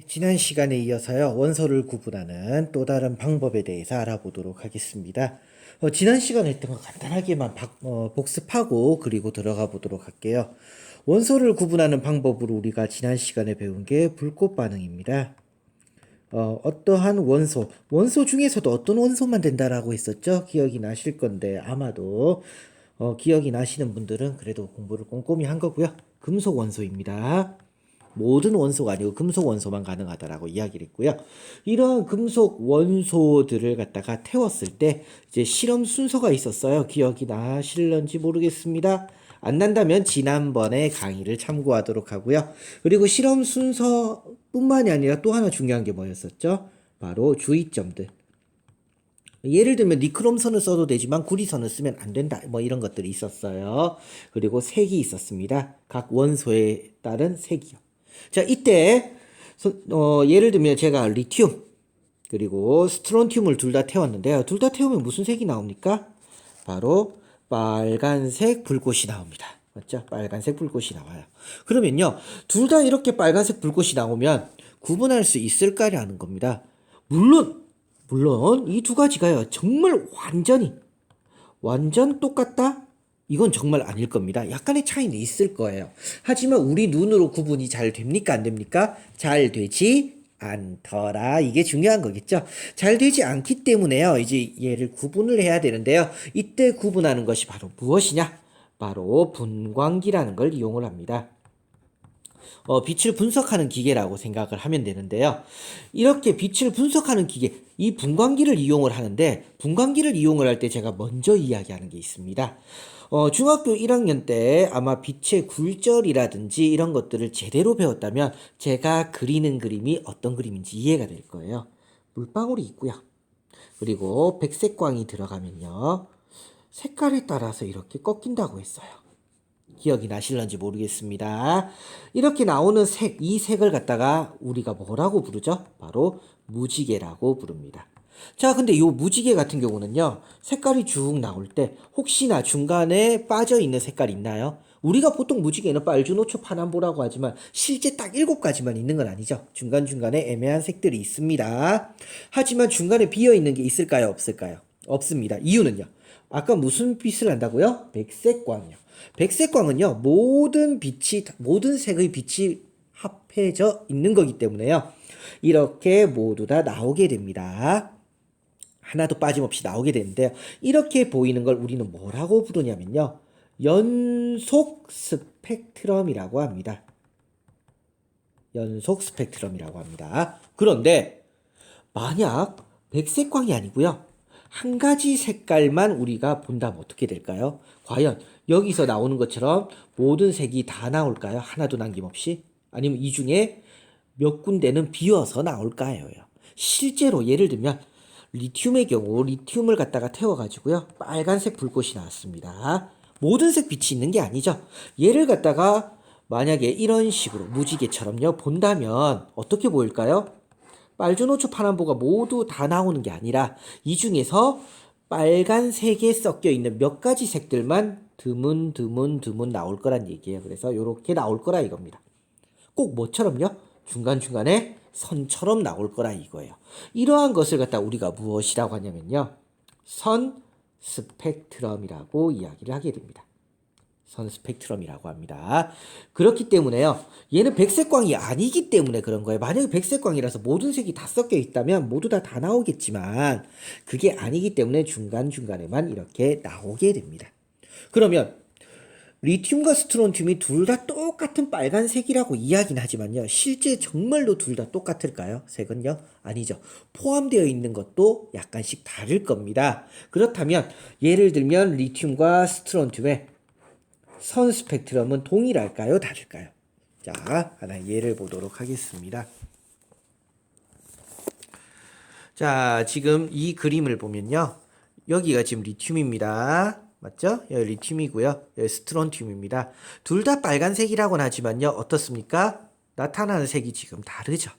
지난 시간에 이어서요, 원소를 구분하는 또 다른 방법에 대해서 알아보도록 하겠습니다. 지난 시간에 했던 거 간단하게만 복습하고 그리고 들어가 보도록 할게요. 원소를 구분하는 방법으로 우리가 지난 시간에 배운 게 불꽃 반응입니다. 어떠한 원소 중에서도 어떤 원소만 된다라고 했었죠? 기억이 나실 건데 아마도 기억이 나시는 분들은 그래도 공부를 꼼꼼히 한 거고요. 금속 원소입니다. 모든 원소가 아니고 금속 원소만 가능하다라고 이야기를 했고요. 이러한 금속 원소들을 갖다가 태웠을 때 이제 실험 순서가 있었어요. 기억이 나실런지 모르겠습니다. 안 난다면 지난번에 강의를 참고하도록 하고요. 그리고 실험 순서뿐만이 아니라 또 하나 중요한 게 뭐였었죠? 바로 주의점들. 예를 들면 니크롬선을 써도 되지만 구리선을 쓰면 안 된다. 뭐 이런 것들이 있었어요. 그리고 색이 있었습니다. 각 원소에 따른 색이요. 자, 이때 예를 들면 제가 리튬 그리고 스트론튬을 둘 다 태웠는데요. 둘 다 태우면 무슨 색이 나옵니까? 바로 빨간색 불꽃이 나옵니다. 맞죠? 빨간색 불꽃이 나와요. 그러면요, 둘 다 이렇게 빨간색 불꽃이 나오면 구분할 수 있을까라는 겁니다. 물론 이 두 가지가요, 정말 완전 똑같다? 이건 정말 아닐 겁니다. 약간의 차이는 있을 거예요. 하지만 우리 눈으로 구분이 잘 됩니까? 안 됩니까? 잘 되지 않더라. 이게 중요한 거겠죠. 잘 되지 않기 때문에요. 이제 얘를 구분을 해야 되는데요. 이때 구분하는 것이 바로 무엇이냐? 바로 분광기라는 걸 이용을 합니다. 빛을 분석하는 기계라고 생각을 하면 되는데요. 이렇게 빛을 분석하는 기계, 이 분광기를 이용을 하는데, 분광기를 이용을 할 때 제가 먼저 이야기하는 게 있습니다. 중학교 1학년 때 아마 빛의 굴절이라든지 이런 것들을 제대로 배웠다면 제가 그리는 그림이 어떤 그림인지 이해가 될 거예요. 물방울이 있고요. 그리고 백색광이 들어가면요, 색깔에 따라서 이렇게 꺾인다고 했어요. 기억이 나실런지 모르겠습니다. 이렇게 나오는 색, 이 색을 갖다가 우리가 뭐라고 부르죠? 바로 무지개라고 부릅니다. 자, 근데 이 무지개 같은 경우는요, 색깔이 쭉 나올 때 혹시나 중간에 빠져 있는 색깔 있나요? 우리가 보통 무지개는 빨주노초 파남보라고 하지만 실제 딱 7가지만 있는 건 아니죠. 중간중간에 애매한 색들이 있습니다. 하지만 중간에 비어 있는 게 있을까요? 없을까요? 없습니다. 이유는요, 아까 무슨 빛을 한다고요? 백색광이요. 백색광은요, 모든 색의 빛이 합해져 있는 거기 때문에요, 이렇게 모두 다 나오게 됩니다. 하나도 빠짐없이 나오게 되는데요. 이렇게 보이는 걸 우리는 뭐라고 부르냐면요, 연속 스펙트럼이라고 합니다. 연속 스펙트럼이라고 합니다. 그런데 만약 백색광이 아니고요, 한 가지 색깔만 우리가 본다면 어떻게 될까요? 과연 여기서 나오는 것처럼 모든 색이 다 나올까요? 하나도 남김없이? 아니면 이 중에 몇 군데는 비어서 나올까요? 실제로 예를 들면 리튬의 경우 리튬을 갖다가 태워가지고요, 빨간색 불꽃이 나왔습니다. 모든 색 빛이 있는 게 아니죠. 얘를 갖다가 만약에 이런 식으로 무지개처럼요 본다면 어떻게 보일까요? 빨주노초 파남보가 모두 다 나오는 게 아니라 이 중에서 빨간색에 섞여 있는 몇 가지 색들만 드문 나올 거란 얘기예요. 그래서 이렇게 나올 거라 이겁니다. 꼭 뭐처럼요? 중간중간에 선처럼 나올 거라 이거예요. 이러한 것을 갖다 우리가 무엇이라고 하냐면요, 선 스펙트럼이라고 이야기를 하게 됩니다. 선 스펙트럼이라고 합니다. 그렇기 때문에요, 얘는 백색광이 아니기 때문에 그런 거예요. 만약에 백색광이라서 모든 색이 다 섞여 있다면 모두 다 나오겠지만 그게 아니기 때문에 중간중간에만 이렇게 나오게 됩니다. 그러면 리튬과 스트론튬이 둘 다 똑같은 빨간색이라고 이야기는 하지만요, 실제 정말로 둘 다 똑같을까요? 색은요? 아니죠. 포함되어 있는 것도 약간씩 다를 겁니다. 그렇다면 예를 들면 리튬과 스트론튬의 선 스펙트럼은 동일할까요? 다를까요? 자, 하나 예를 보도록 하겠습니다. 자, 지금 이 그림을 보면요, 여기가 지금 리튬입니다. 맞죠? 여기 리튬이고요, 여기 스트론튬입니다. 둘 다 빨간색이라고는 하지만요, 어떻습니까? 나타나는 색이 지금 다르죠.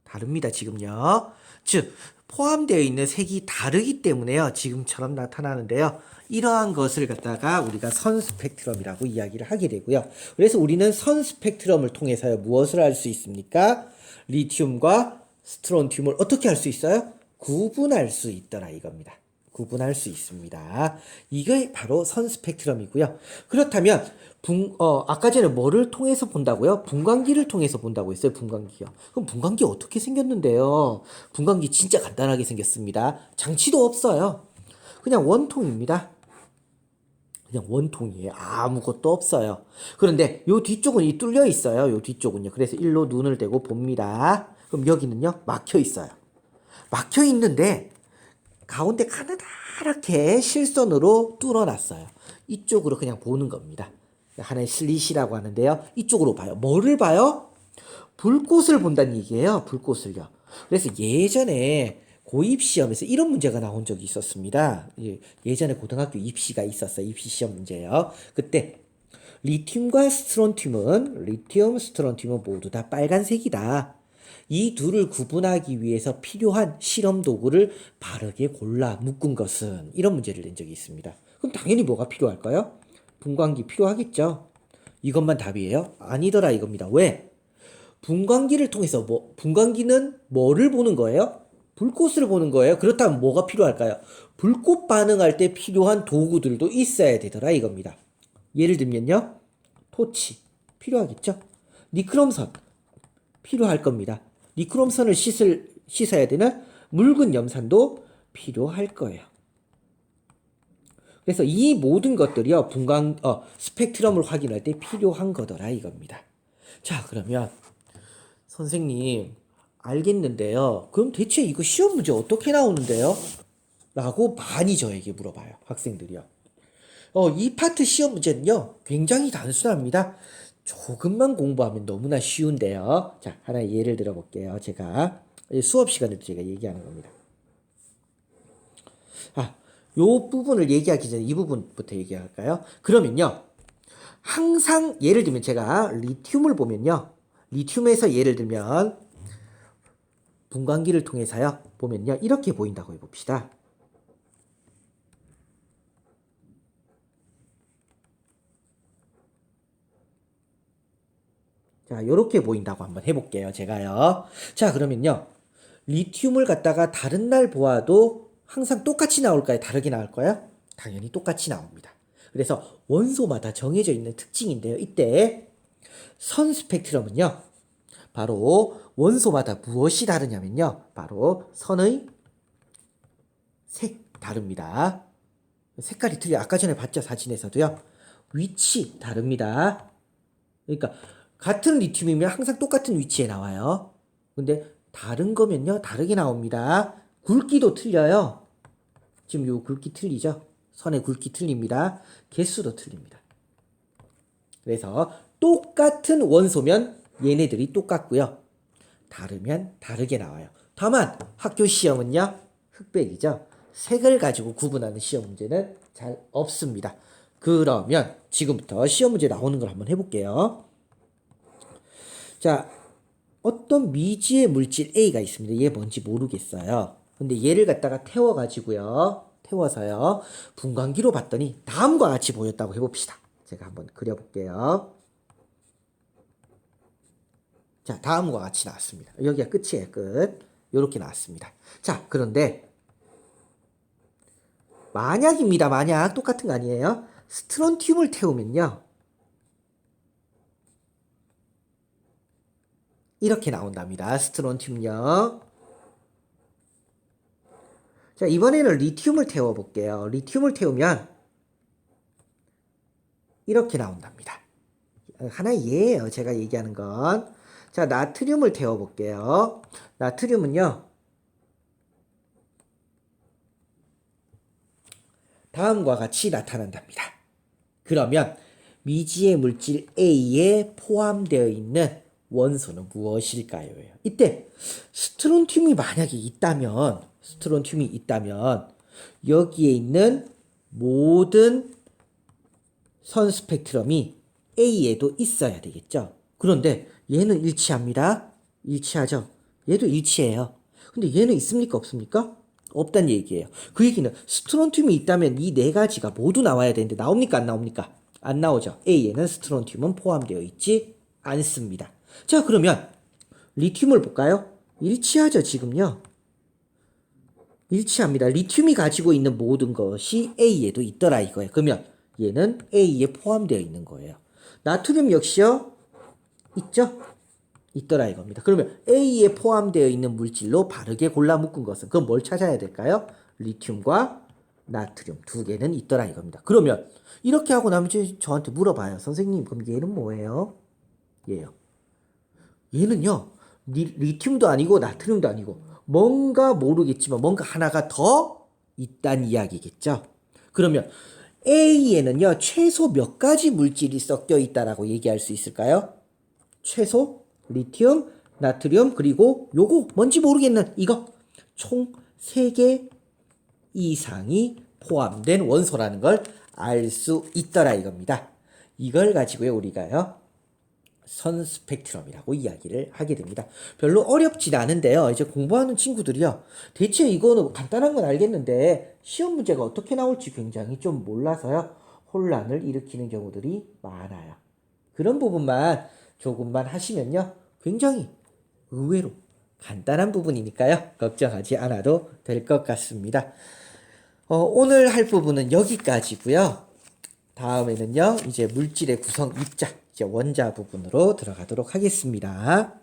다릅니다, 지금요. 즉, 포함되어 있는 색이 다르기 때문에요, 지금처럼 나타나는데요. 이러한 것을 갖다가 우리가 선 스펙트럼이라고 이야기를 하게 되고요. 그래서 우리는 선 스펙트럼을 통해서 무엇을 할 수 있습니까? 리튬과 스트론튬을 어떻게 할 수 있어요? 구분할 수 있더라 이겁니다. 구분할 수 있습니다. 이게 바로 선 스펙트럼이고요. 그렇다면 아까 전에 뭐를 통해서 본다고요? 분광기를 통해서 본다고 했어요. 분광기요. 그럼 분광기 어떻게 생겼는데요? 분광기 진짜 간단하게 생겼습니다. 장치도 없어요. 그냥 원통입니다. 그냥 원통이에요. 아무것도 없어요. 그런데 요 뒤쪽은 뚫려 있어요. 요 뒤쪽은요. 그래서 일로 눈을 대고 봅니다. 그럼 여기는요, 막혀 있어요. 막혀 있는데 가운데 가느다랗게 실선으로 뚫어놨어요. 이쪽으로 그냥 보는 겁니다. 하나의 슬릿이라고 하는데요. 이쪽으로 봐요. 뭐를 봐요? 불꽃을 본다는 얘기예요. 불꽃을요. 그래서 예전에 고입시험에서 이런 문제가 나온 적이 있었습니다. 예전에 고등학교 입시가 있었어요. 입시 시험 문제요. 그때 리튬, 스트론튬은 모두 다 빨간색이다. 이 둘을 구분하기 위해서 필요한 실험 도구를 바르게 골라 묶은 것은 이런 문제를 낸 적이 있습니다. 그럼 당연히 뭐가 필요할까요? 분광기 필요하겠죠. 이것만 답이에요? 아니더라 이겁니다. 왜? 분광기를 통해서 분광기는 뭐를 보는 거예요? 불꽃을 보는 거예요. 그렇다면 뭐가 필요할까요? 불꽃 반응할 때 필요한 도구들도 있어야 되더라 이겁니다. 예를 들면요. 토치 필요하겠죠? 니크롬선 필요할 겁니다. 니크롬선을 씻어야 되는 묽은 염산도 필요할 거예요. 그래서 이 모든 것들이요. 스펙트럼을 확인할 때 필요한 거더라 이겁니다. 자, 그러면 선생님 알겠는데요. 그럼 대체 이거 시험 문제 어떻게 나오는데요? 라고 많이 저에게 물어봐요. 학생들이요. 이 파트 시험 문제는요. 굉장히 단순합니다. 조금만 공부하면 너무나 쉬운데요. 자, 하나 예를 들어볼게요. 제가 수업 시간에도 제가 얘기하는 겁니다. 요 부분을 얘기하기 전에 이 부분부터 얘기할까요? 그러면요. 항상 예를 들면 제가 리튬을 보면요. 리튬에서 예를 들면 분광기를 통해서요. 보면요. 이렇게 보인다고 해봅시다. 자, 요렇게 보인다고 한번 해볼게요. 제가요. 자, 그러면요. 리튬을 갖다가 다른 날 보아도 항상 똑같이 나올까요? 다르게 나올까요? 당연히 똑같이 나옵니다. 그래서 원소마다 정해져 있는 특징인데요. 이때 선 스펙트럼은요. 바로 원소마다 무엇이 다르냐면요. 바로 선의 색 다릅니다. 색깔이 틀려. 아까 전에 봤죠? 사진에서도요. 위치 다릅니다. 그러니까 같은 리튬이면 항상 똑같은 위치에 나와요. 근데 다른 거면요. 다르게 나옵니다. 굵기도 틀려요. 지금 요 굵기 틀리죠? 선의 굵기 틀립니다. 개수도 틀립니다. 그래서 똑같은 원소면 얘네들이 똑같고요. 다르면 다르게 나와요. 다만 학교 시험은요. 흑백이죠. 색을 가지고 구분하는 시험 문제는 잘 없습니다. 그러면 지금부터 시험 문제 나오는 걸 한번 해볼게요. 자, 어떤 미지의 물질 A가 있습니다. 얘 뭔지 모르겠어요. 근데 얘를 갖다가 태워서요. 분광기로 봤더니 다음과 같이 보였다고 해봅시다. 제가 한번 그려볼게요. 자, 다음과 같이 나왔습니다. 여기가 끝이에요. 끝. 요렇게 나왔습니다. 자, 그런데 만약입니다. 만약 똑같은 거 아니에요? 스트론튬을 태우면요. 이렇게 나온답니다. 스트론튬요. 자, 이번에는 리튬을 태워볼게요. 리튬을 태우면 이렇게 나온답니다. 하나의 예예요. 제가 얘기하는 건. 자, 나트륨을 태워볼게요. 나트륨은요. 다음과 같이 나타난답니다. 그러면 미지의 물질 A에 포함되어 있는 원소는 무엇일까요? 이때 스트론튬이 만약에 있다면 여기에 있는 모든 선 스펙트럼이 A에도 있어야 되겠죠. 그런데 얘는 일치합니다. 일치하죠. 얘도 일치해요. 근데 얘는 있습니까? 없습니까? 없단 얘기예요. 그 얘기는 스트론튬이 있다면 이 네 가지가 모두 나와야 되는데 나옵니까? 안 나옵니까? 안 나오죠. A에는 스트론튬은 포함되어 있지 않습니다. 자, 그러면 리튬을 볼까요? 일치하죠, 지금요. 일치합니다. 리튬이 가지고 있는 모든 것이 A에도 있더라 이거예요. 그러면 얘는 A에 포함되어 있는 거예요. 나트륨 역시요. 있죠? 있더라 이겁니다. 그러면 A에 포함되어 있는 물질로 바르게 골라 묶은 것은 그럼 뭘 찾아야 될까요? 리튬과 나트륨 두 개는 있더라 이겁니다. 그러면 이렇게 하고 나면 이제 저한테 물어봐요. 선생님, 그럼 얘는 뭐예요? 얘요. 얘는요. 리튬도 아니고 나트륨도 아니고 뭔가 모르겠지만 뭔가 하나가 더 있다는 이야기겠죠. 그러면 A에는요. 최소 몇 가지 물질이 섞여 있다라고 얘기할 수 있을까요? 최소 리튬, 나트륨, 그리고 요거 뭔지 모르겠는 이거 총 3개 이상이 포함된 원소라는 걸 알 수 있더라 이겁니다. 이걸 가지고요 우리가요 선 스펙트럼이라고 이야기를 하게 됩니다. 별로 어렵진 않은데요. 이제 공부하는 친구들이요. 대체 이거는 간단한 건 알겠는데 시험 문제가 어떻게 나올지 굉장히 좀 몰라서요. 혼란을 일으키는 경우들이 많아요. 그런 부분만 조금만 하시면요. 굉장히 의외로 간단한 부분이니까요. 걱정하지 않아도 될 것 같습니다. 오늘 할 부분은 여기까지고요. 다음에는요. 이제 물질의 구성 입자, 이제 원자 부분으로 들어가도록 하겠습니다.